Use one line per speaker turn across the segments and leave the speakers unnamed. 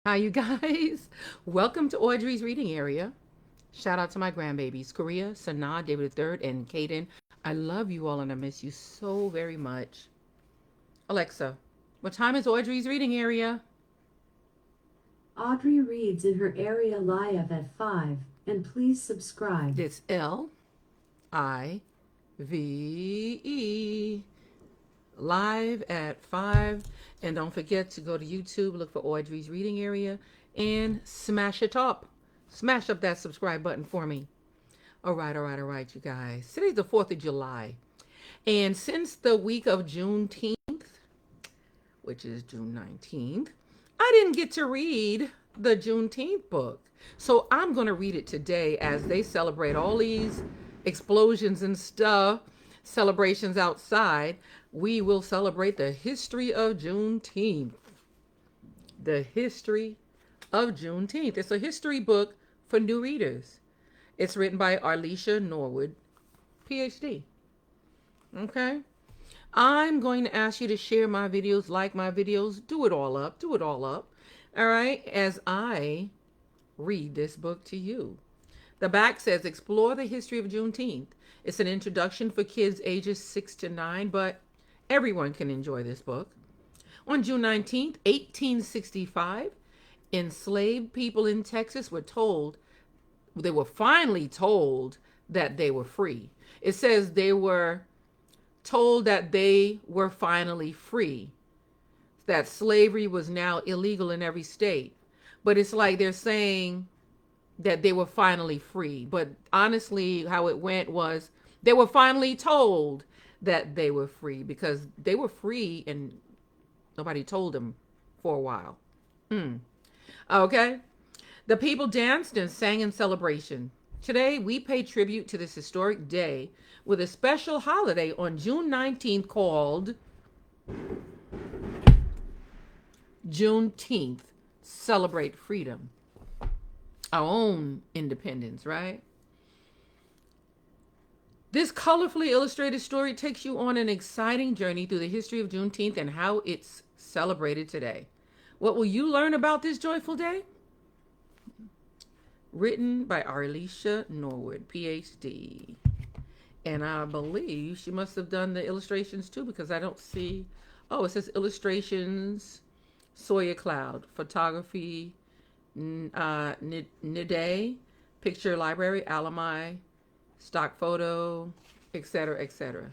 Hi, you guys. Welcome to Audrey's reading area. Shout out to my grandbabies, Korea, Sanaa, David III, and Kaden. I love you all and I miss you so very much. Alexa, what time is Audrey's reading area?
Audrey Reads in her area live at 5, and please subscribe.
It's Live live at 5. And don't forget to go to YouTube, look for Audrey's reading area, and smash it up. Smash up that subscribe button for me. All right, you guys. Today's the 4th of July. And since the week of Juneteenth, which is June 19th, I didn't get to read the Juneteenth book. So I'm going to read it today as they celebrate all these explosions and stuff, celebrations outside. We will celebrate the history of Juneteenth. The history of Juneteenth. It's a history book for new readers. It's written by Arlisha Norwood, PhD. Okay? I'm going to ask you to share my videos, like my videos, do it all up, do it all up. All right, as I read this book to you. The back says, Explore the history of Juneteenth. It's an introduction for kids ages 6 to 9, but everyone can enjoy this book. On June 19th, 1865, enslaved people in Texas they were finally told that they were free. It says they were told that they were finally free, that slavery was now illegal in every state. But it's like they're saying that they were finally free. But honestly, how it went was they were finally told that they were free because they were free and nobody told them for a while. Okay? The people danced and sang in celebration. Today, we pay tribute to this historic day with a special holiday on June 19th called Juneteenth. Celebrate freedom, our own independence, right? This colorfully illustrated story takes you on an exciting journey through the history of Juneteenth and how it's celebrated today. What will you learn about this joyful day? Written by Arlisha Norwood, PhD. And I believe she must have done the illustrations too because I don't see. Oh, it says illustrations, Sawyer Cloud, photography, Nide, picture library, Alami, stock photo, etc., etc.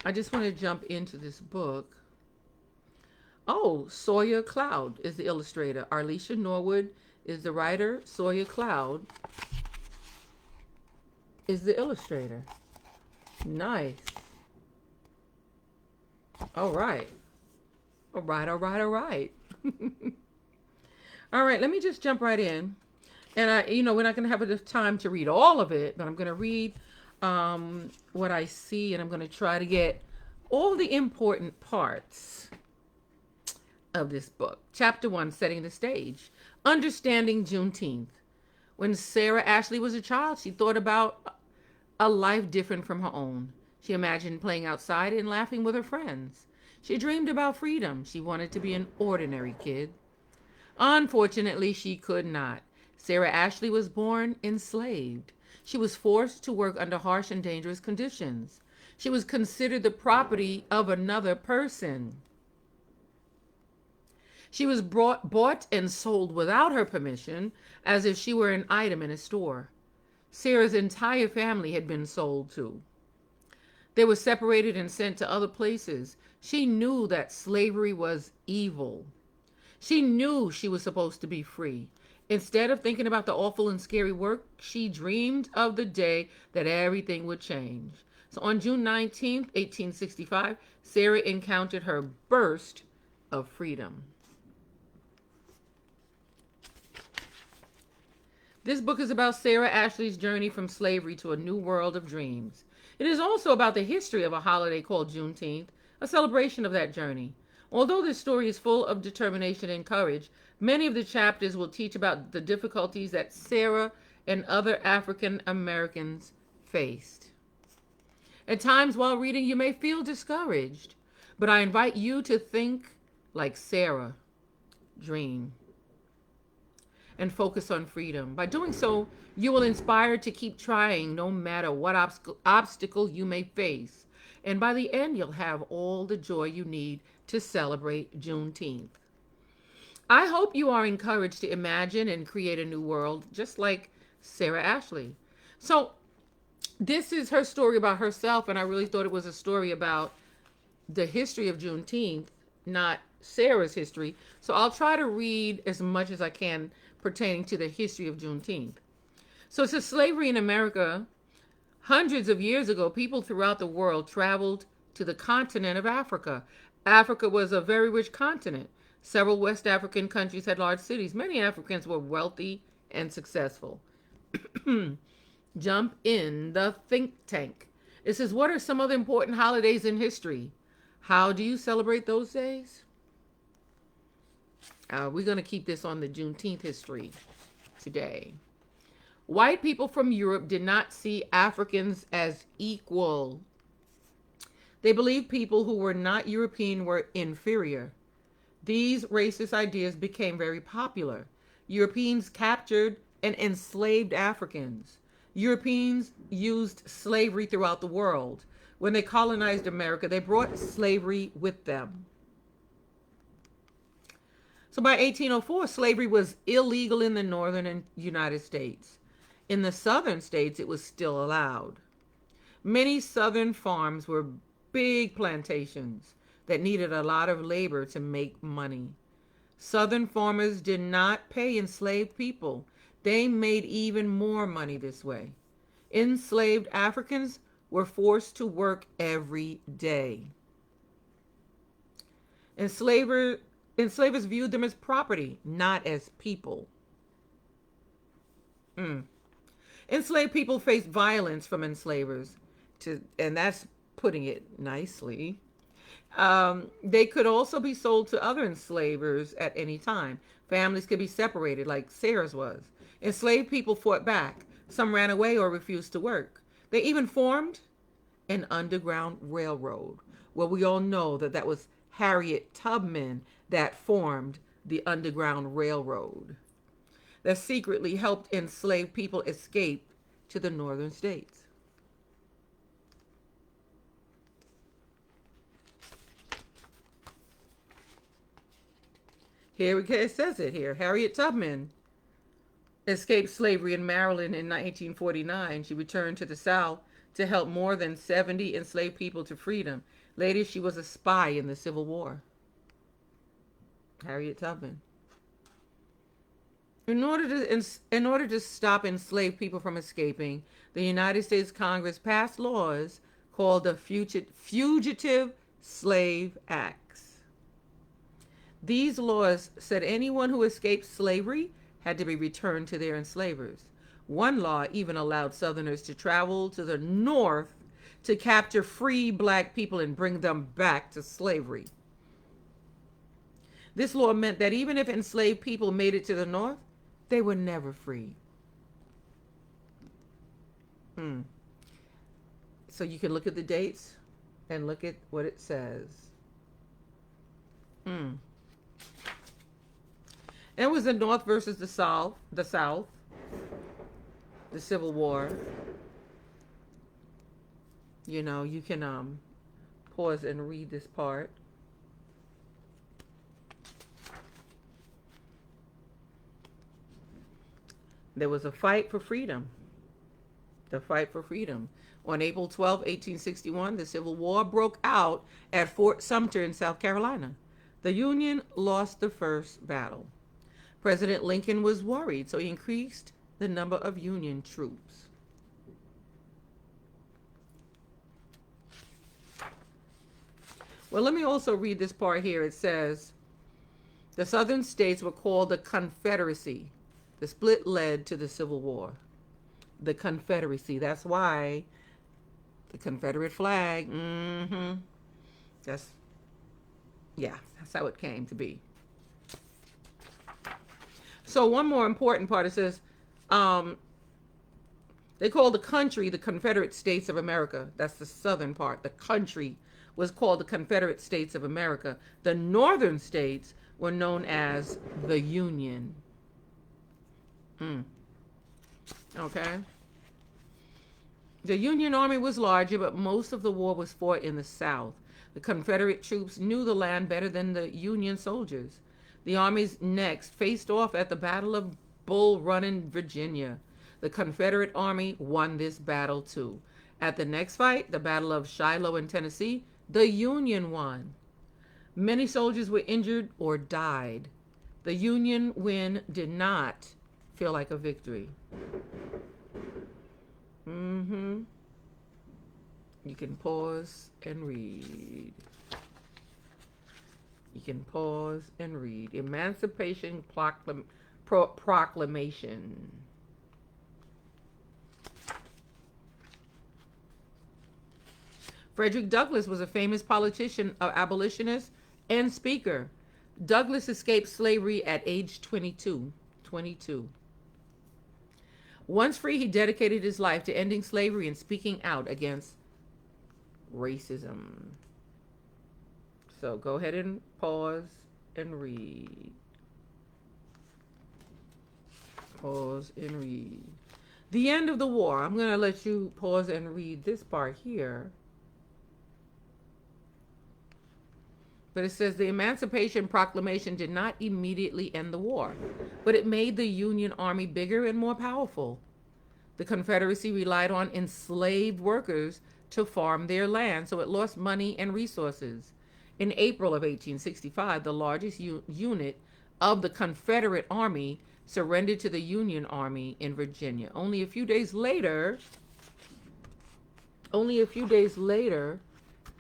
I just want to jump into this book. Oh, Sawyer Cloud is the illustrator. Arlisha Norwood is the writer. Sawyer Cloud is the illustrator. Nice. All right. All right, all right, all right. All right, let me just jump right in. And we're not going to have enough time to read all of it, but I'm going to read what I see and I'm going to try to get all the important parts of this book. Chapter 1, Setting the Stage. Understanding Juneteenth. When Sarah Ashley was a child, she thought about a life different from her own. She imagined playing outside and laughing with her friends. She dreamed about freedom. She wanted to be an ordinary kid. Unfortunately, she could not. Sarah Ashley was born enslaved. She was forced to work under harsh and dangerous conditions. She was considered the property of another person. She was bought and sold without her permission, as if she were an item in a store. Sarah's entire family had been sold too. They were separated and sent to other places. She knew that slavery was evil. She knew she was supposed to be free. Instead of thinking about the awful and scary work, she dreamed of the day that everything would change. So on June 19th, 1865, Sarah encountered her burst of freedom. This book is about Sarah Ashley's journey from slavery to a new world of dreams. It is also about the history of a holiday called Juneteenth, a celebration of that journey. Although this story is full of determination and courage, many of the chapters will teach about the difficulties that Sarah and other African Americans faced. At times while reading, you may feel discouraged, but I invite you to think like Sarah, dream. and focus on freedom. By doing so, you will inspire to keep trying no matter what obstacle you may face. And by the end, you'll have all the joy you need to celebrate Juneteenth. I hope you are encouraged to imagine and create a new world, just like Sarah Ashley. So, this is her story about herself, and I really thought it was a story about the history of Juneteenth, not Sarah's history. So, I'll try to read as much as I can pertaining to the history of Juneteenth. So, it says slavery in America. Hundreds of years ago, people throughout the world traveled to the continent of Africa. Africa was a very rich continent. Several West African countries had large cities. Many Africans were wealthy and successful. Jump in the think tank. It says, what are some other important holidays in history? How do you celebrate those days? We're going to keep this on the Juneteenth history today. White people from Europe did not see Africans as equal. They believed people who were not European were inferior. These racist ideas became very popular. Europeans captured and enslaved Africans. Europeans used slavery throughout the world. When they colonized America, they brought slavery with them. So by 1804, slavery was illegal in the northern United States. In the southern states, it was still allowed. Many southern farms were big plantations that needed a lot of labor to make money. Southern farmers did not pay enslaved people. They made even more money this way. Enslaved Africans were forced to work every day. Enslavers viewed them as property, not as people. Enslaved people faced violence from enslavers, and that's putting it nicely. They could also be sold to other enslavers at any time. Families could be separated, like Sarah's was. Enslaved people fought back. Some ran away or refused to work. They even formed an underground railroad. Well, we all know that that was Harriet Tubman that formed the Underground Railroad that secretly helped enslaved people escape to the northern states. Here it says it here. Harriet Tubman escaped slavery in Maryland in 1849. She returned to the South to help more than 70 enslaved people to freedom. Later, she was a spy in the Civil War. Harriet Tubman. In order to stop enslaved people from escaping, the United States Congress passed laws called the Fugitive Slave Acts. These laws said anyone who escaped slavery had to be returned to their enslavers. One law even allowed Southerners to travel to the North to capture free black people and bring them back to slavery. This law meant that even if enslaved people made it to the North, they were never free. So you can look at the dates and look at what it says. It was the North versus the South, the Civil War. You know, you can pause and read this part. There was a fight for freedom. The fight for freedom. On April 12, 1861, the Civil War broke out at Fort Sumter in South Carolina. The Union lost the first battle. President Lincoln was worried, so he increased the number of Union troops. Well, let me also read this part here. It says, the Southern states were called the Confederacy. The split led to the Civil War. The Confederacy. That's why the Confederate flag. That's how it came to be. So one more important part, it says, they called the country the Confederate States of America. That's the southern part. The country was called the Confederate States of America. The northern states were known as the Union. Mm. Okay. The Union Army was larger, but most of the war was fought in the South. The Confederate troops knew the land better than the Union soldiers. The armies next faced off at the Battle of Bull Run in Virginia. The Confederate Army won this battle too. At the next fight, the Battle of Shiloh in Tennessee, the Union won. Many soldiers were injured or died. The Union win did not feel like a victory. Mm-hmm. You can pause and read. You can pause and read. Emancipation Proclamation. Frederick Douglass was a famous politician, abolitionist, and speaker. Douglass escaped slavery at age 22. Once free, he dedicated his life to ending slavery and speaking out against racism. So go ahead and pause and read. Pause and read. The end of the war. I'm going to let you pause and read this part here. But it says the Emancipation Proclamation did not immediately end the war, but it made the Union Army bigger and more powerful. The Confederacy relied on enslaved workers to farm their land, so it lost money and resources. In April of 1865, the largest unit of the Confederate Army surrendered to the Union Army in Virginia. Only a few days later,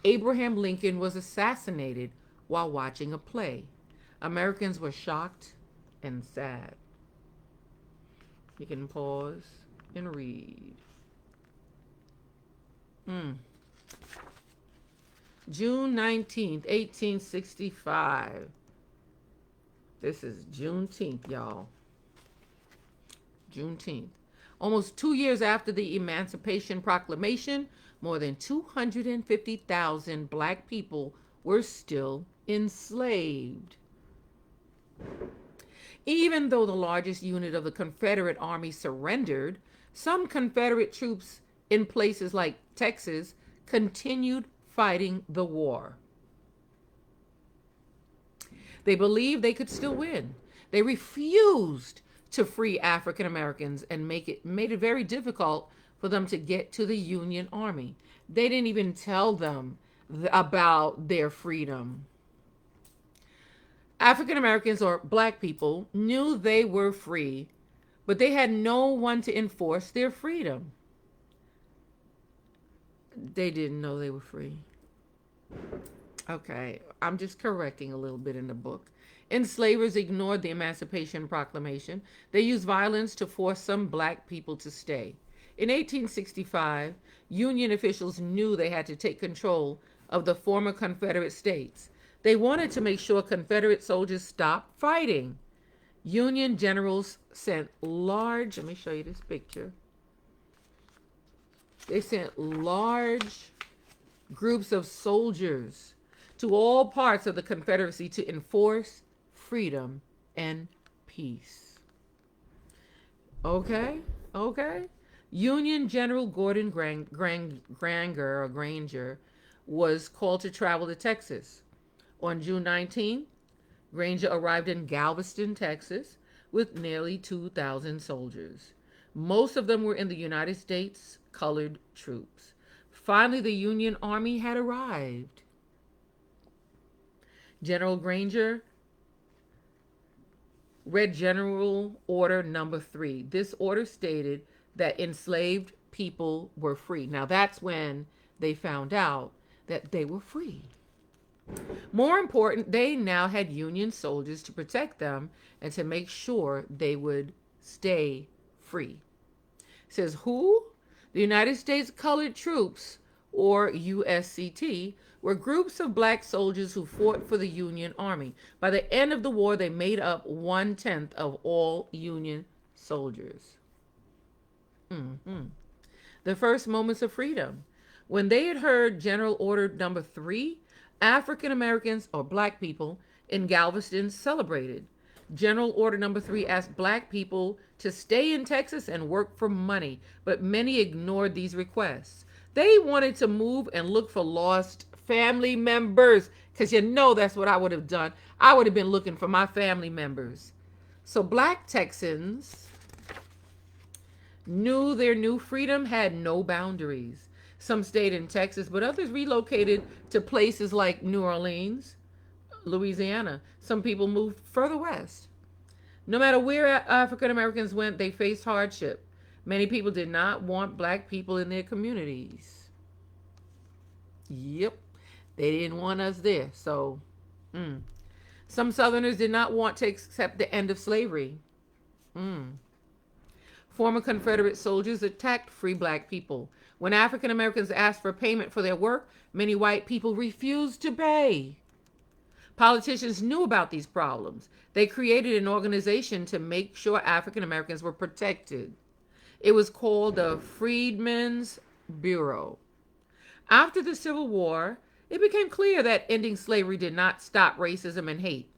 Abraham Lincoln was assassinated while watching a play. Americans were shocked and sad. You can pause and read. June 19th, 1865. This is Juneteenth, y'all. Juneteenth. Almost 2 years after the Emancipation Proclamation, more than 250,000 black people were still enslaved. Even though the largest unit of the Confederate Army surrendered, some Confederate troops in places like Texas continued fighting the war. They believed they could still win. They refused to free African Americans and made it very difficult for them to get to the Union Army. They didn't even tell them about their freedom. African Americans, or black people, knew they were free, but they had no one to enforce their freedom. They didn't know they were free. Okay, I'm just correcting a little bit in the book. Enslavers ignored the Emancipation Proclamation. They used violence to force some black people to stay. In 1865, Union officials knew they had to take control of the former Confederate states. They wanted to make sure Confederate soldiers stopped fighting. Union generals sent large, let me show you this picture. They sent large groups of soldiers to all parts of the Confederacy to enforce freedom and peace. Okay. Union General Gordon Granger was called to travel to Texas. On June 19, Granger arrived in Galveston, Texas, with nearly 2,000 soldiers. Most of them were in the United States colored troops. Finally, the Union Army had arrived. General Granger read General Order Number 3. This order stated that enslaved people were free. Now, that's when they found out that they were free. More important, they now had Union soldiers to protect them and to make sure they would stay free. It says who? The United States Colored Troops, or USCT, were groups of black soldiers who fought for the Union Army. By the end of the war, they made up 1/10 of all Union soldiers. The first moments of freedom. When they had heard General Order Number 3, African Americans, or black people, in Galveston celebrated. General Order Number 3 asked black people to stay in Texas and work for money, but many ignored these requests. They wanted to move and look for lost family members, because that's what I would have done. I would have been looking for my family members. So black Texans knew their new freedom had no boundaries. Some stayed in Texas, but others relocated to places like New Orleans, Louisiana. Some people moved further west. No matter where African Americans went, they faced hardship. Many people did not want black people in their communities. Yep, they didn't want us there. So, some Southerners did not want to accept the end of slavery. Former Confederate soldiers attacked free black people. When African Americans asked for payment for their work, many white people refused to pay. Politicians knew about these problems. They created an organization to make sure African Americans were protected. It was called the Freedmen's Bureau. After the Civil War, it became clear that ending slavery did not stop racism and hate.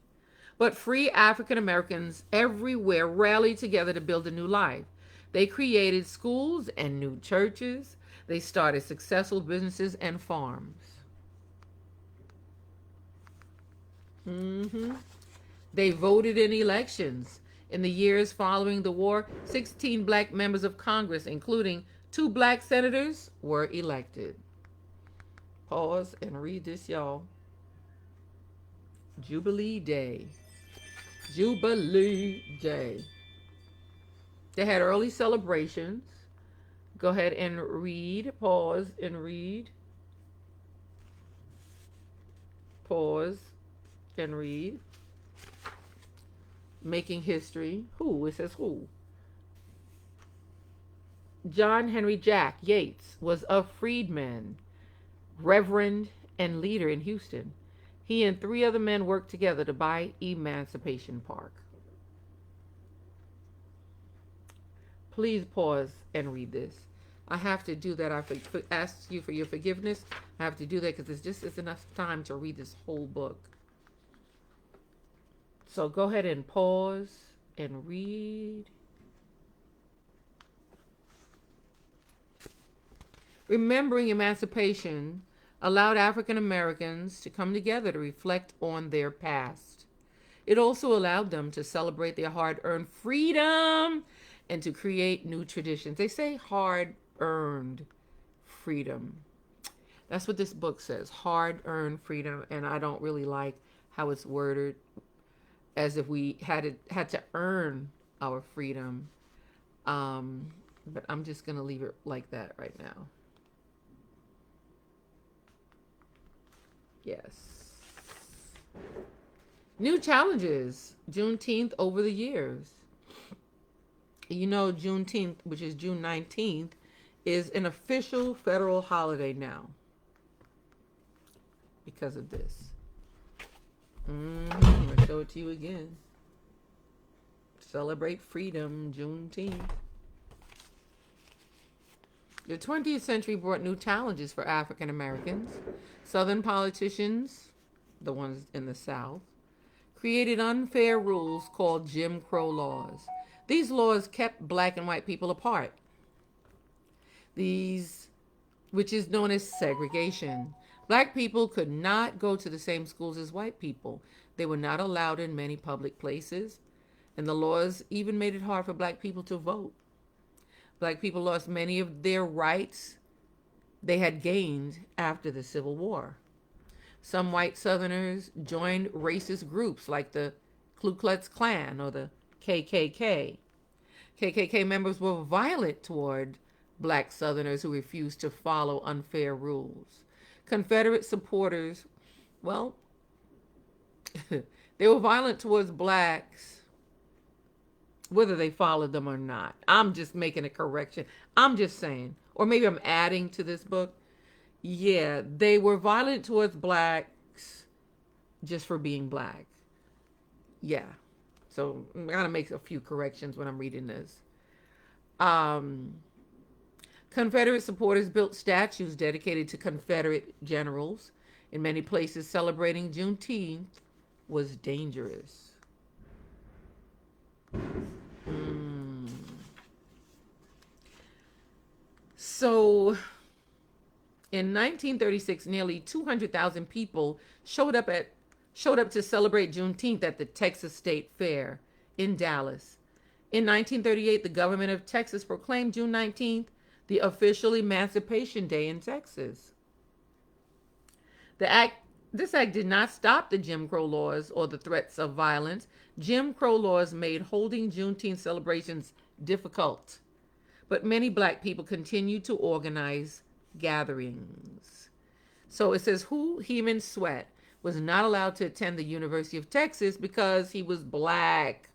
But free African Americans everywhere rallied together to build a new life. They created schools and new churches. They started successful businesses and farms. They voted in elections. In the years following the war, 16 black members of Congress, including 2 black senators, were elected. Pause and read this, y'all. Jubilee Day. Jubilee Day. They had early celebrations. Go ahead and read. Pause and read. Pause and read. Making history. Who? It says who? John Henry Jack Yates was a freedman, reverend, and leader in Houston. He and 3 other men worked together to buy Emancipation Park. Please pause and read this. I have to do that. I asked you for your forgiveness. I have to do that because there's just isn't enough time to read this whole book. So go ahead and pause and read. Remembering emancipation allowed African Americans to come together to reflect on their past. It also allowed them to celebrate their hard-earned freedom and to create new traditions. They say hard-earned freedom. That's what this book says, hard-earned freedom, and I don't really like how it's worded as if we had to earn our freedom. But I'm just going to leave it like that right now. Yes. New challenges. Juneteenth over the years. Juneteenth, which is June 19th, is an official federal holiday now because of this. I'm going to show it to you again. Celebrate freedom, Juneteenth. The 20th century brought new challenges for African Americans. Southern politicians, the ones in the South, created unfair rules called Jim Crow laws. These laws kept black and white people apart. Which is known as segregation. Black people could not go to the same schools as white people. They were not allowed in many public places, and the laws even made it hard for black people to vote. Black people lost many of their rights they had gained after the Civil War. Some white Southerners joined racist groups like the Ku Klux Klan or the KKK. KKK members were violent toward black Southerners who refused to follow unfair rules. Confederate supporters, they were violent towards blacks, whether they followed them or not. I'm just making a correction. I'm just saying, or maybe I'm adding to this book. Yeah, they were violent towards blacks just for being black. Yeah. So I'm going to make a few corrections when I'm reading this. Confederate supporters built statues dedicated to Confederate generals. In many places, celebrating Juneteenth was dangerous. So in 1936, nearly 200,000 people showed up to celebrate Juneteenth at the Texas State Fair in Dallas. In 1938, the government of Texas proclaimed June 19th the official Emancipation Day in Texas. This act did not stop the Jim Crow laws or the threats of violence. Jim Crow laws made holding Juneteenth celebrations difficult, but many black people continued to organize gatherings. So it says who Heman Sweat was not allowed to attend the University of Texas because he was black.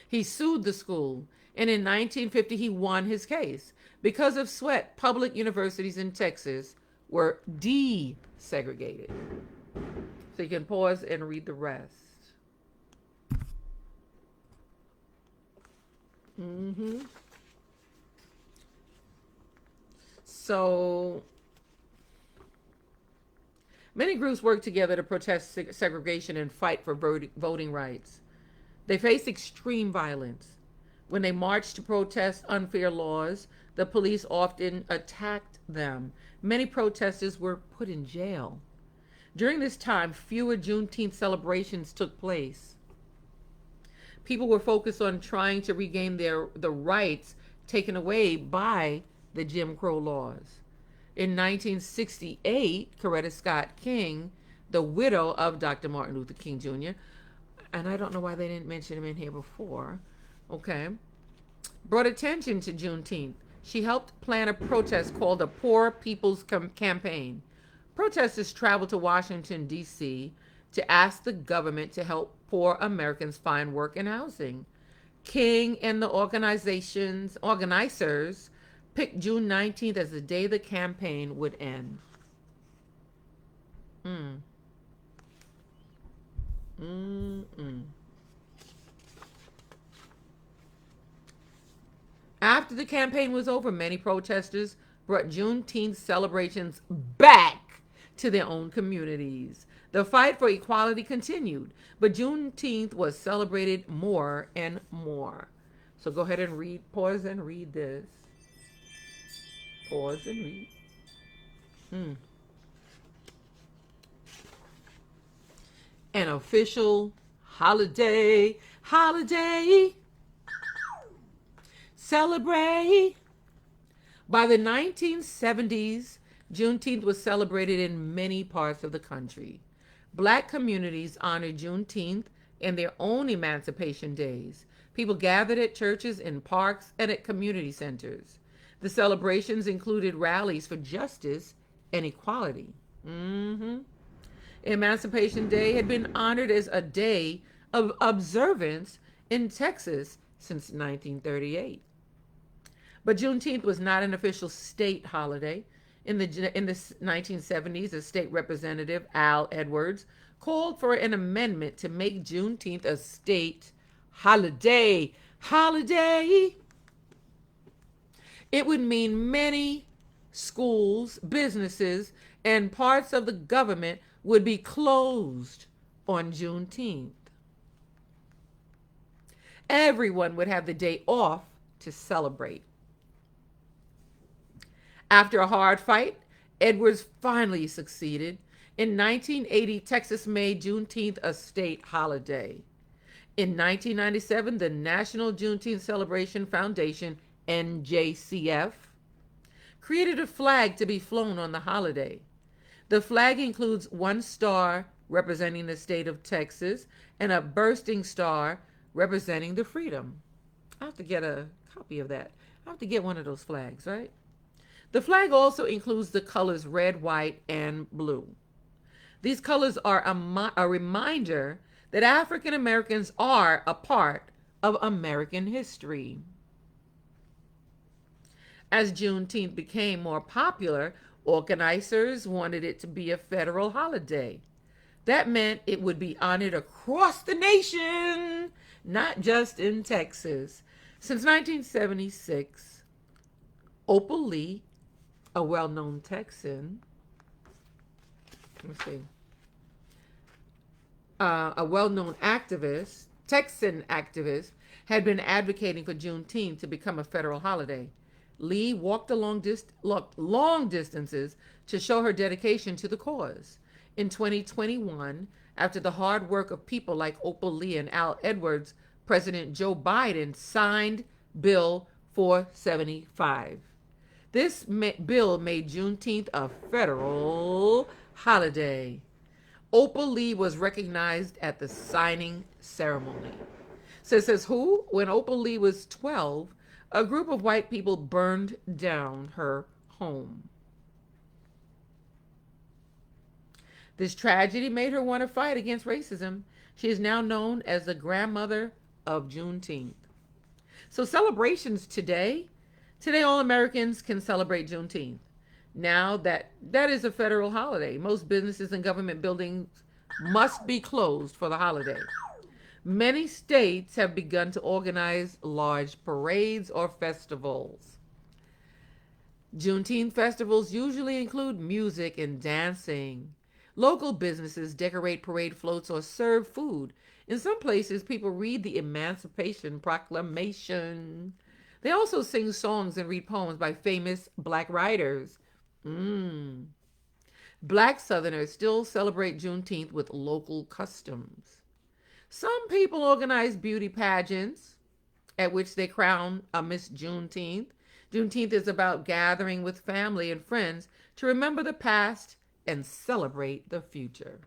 He sued the school, and in 1950 he won his case. Because of Sweat, public universities in Texas were desegregated. So you can pause and read the rest. So many groups work together to protest segregation and fight for voting rights. They face extreme violence. When they marched to protest unfair laws, the police often attacked them. Many protesters were put in jail. During this time, fewer Juneteenth celebrations took place. People were focused on trying to regain the rights taken away by the Jim Crow laws. In 1968, Coretta Scott King, the widow of Dr. Martin Luther King Jr., and I don't know why they didn't mention him in here before, brought attention to Juneteenth. She helped plan a protest called the Poor People's Campaign. Protesters traveled to Washington, D.C. to ask the government to help poor Americans find work and housing. King and the organizers picked June 19th as the day the campaign would end. After the campaign was over, many protesters brought Juneteenth celebrations back to their own communities. The fight for equality continued, but Juneteenth was celebrated more and more. So go ahead and pause and read this. Pause and read. An official holiday, celebrate. By the 1970s, Juneteenth was celebrated in many parts of the country. Black communities honored Juneteenth in their own emancipation days. People gathered at churches, in parks, and at community centers. The celebrations included rallies for justice and equality. Emancipation Day had been honored as a day of observance in Texas since 1938. But Juneteenth was not an official state holiday. In the 1970s, a state representative, Al Edwards, called for an amendment to make Juneteenth a state holiday. It would mean many schools, businesses, and parts of the government would be closed on Juneteenth. Everyone would have the day off to celebrate. After a hard fight, Edwards finally succeeded. In 1980, Texas made Juneteenth a state holiday. In 1997, the National Juneteenth Celebration Foundation, NJCF, created a flag to be flown on the holiday. The flag includes one star representing the state of Texas and a bursting star representing the freedom. I have to get a copy of that. I have to get one of those flags, right? The flag also includes the colors red, white, and blue. These colors are a reminder that African Americans are a part of American history. As Juneteenth became more popular, organizers wanted it to be a federal holiday. That meant it would be honored across the nation, not just in Texas. Since 1976, Opal Lee, a well-known Texan, a well-known activist, Texan activists had been advocating for Juneteenth to become a federal holiday. Lee walked long distances to show her dedication to the cause. In 2021, after the hard work of people like Opal Lee and Al Edwards, President Joe Biden signed Bill 475. This bill made Juneteenth a federal holiday. Opal Lee was recognized at the signing ceremony. So it says who? When Opal Lee was 12, a group of white people burned down her home. This tragedy made her want to fight against racism. She is now known as the grandmother of Juneteenth. So celebrations today all Americans can celebrate Juneteenth. Now that is a federal holiday. Most businesses and government buildings must be closed for the holiday. Many states have begun to organize large parades or festivals. Juneteenth festivals usually include music and dancing. Local businesses decorate parade floats or serve food. In some places, people read the Emancipation Proclamation. They also sing songs and read poems by famous Black writers. Black Southerners still celebrate Juneteenth with local customs. Some people organize beauty pageants at which they crown a Miss Juneteenth. Juneteenth is about gathering with family and friends to remember the past and celebrate the future.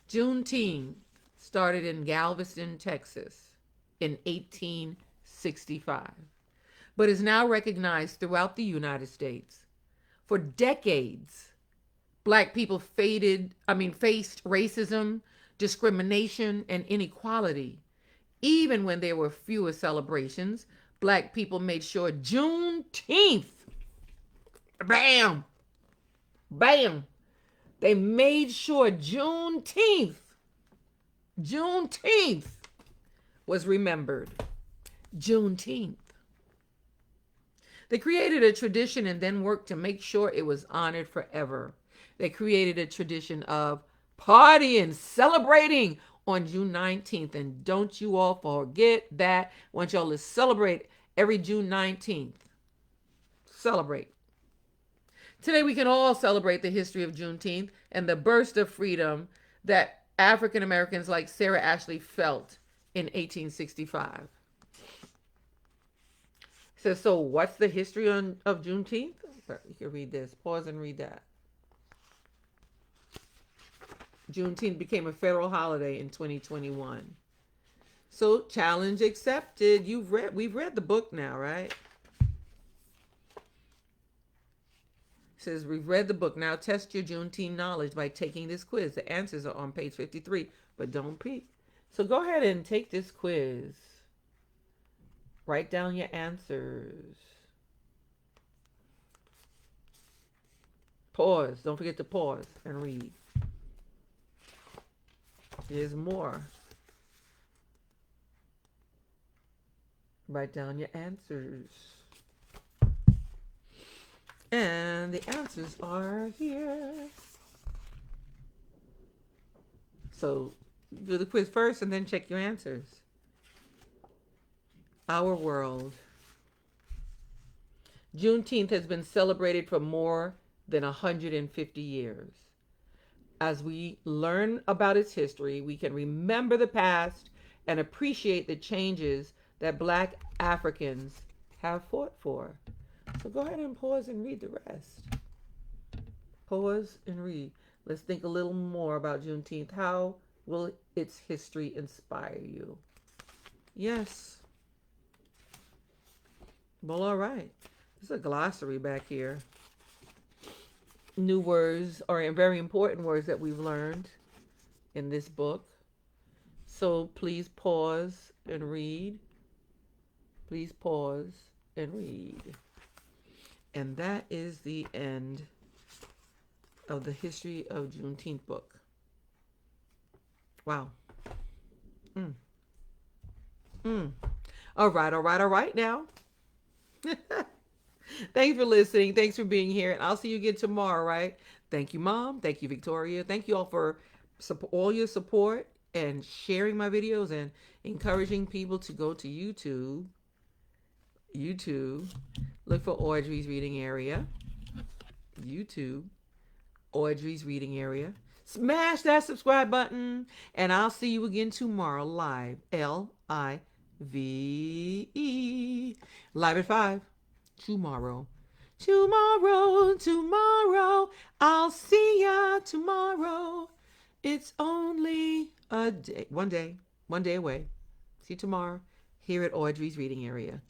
Juneteenth started in Galveston, Texas in 1865, but is now recognized throughout the United States. For decades, Black people faced racism, discrimination, and inequality. Even when there were fewer celebrations, Black people made sure Juneteenth, bam, they made sure Juneteenth was remembered. Juneteenth. They created a tradition and then worked to make sure it was honored forever. They created a tradition of partying, celebrating on June 19th. And don't you all forget that. I want y'all to celebrate every June 19th. Celebrate. Today we can all celebrate the history of Juneteenth and the burst of freedom that African Americans like Sarah Ashley felt in 1865. So what's the history of Juneteenth? You can read this. Pause and read that. Juneteenth became a federal holiday in 2021. So challenge accepted. We've read the book now, right? It says we've read the book. Now test your Juneteenth knowledge by taking this quiz. The answers are on page 53, but don't peek. So go ahead and take this quiz. Write down your answers. Pause. Don't forget to pause and read. There's more. Write down your answers. And the answers are here. So do the quiz first and then check your answers. Our world. Juneteenth has been celebrated for more than 150 years. As we learn about its history, we can remember the past and appreciate the changes that Black Africans have fought for. So go ahead and pause and read the rest. Pause and read. Let's think a little more about Juneteenth. How will its history inspire you? Yes. Well, all right. There's a glossary back here. New words are very important words that we've learned in this book. So please pause and read. Please pause and read. And that is the end of the History of Juneteenth book. Wow. All right now. Thanks for listening. Thanks for being here. And I'll see you again tomorrow, right? Thank you, Mom. Thank you, Victoria. Thank you all for all your support and sharing my videos and encouraging people to go to YouTube. YouTube. Look for Audrey's Reading Area. YouTube. Audrey's Reading Area. Smash that subscribe button. And I'll see you again tomorrow live. Live. Live at 5. Tomorrow. Tomorrow. I'll see ya tomorrow. It's only a day. One day away. See you tomorrow here at Audrey's Reading Area.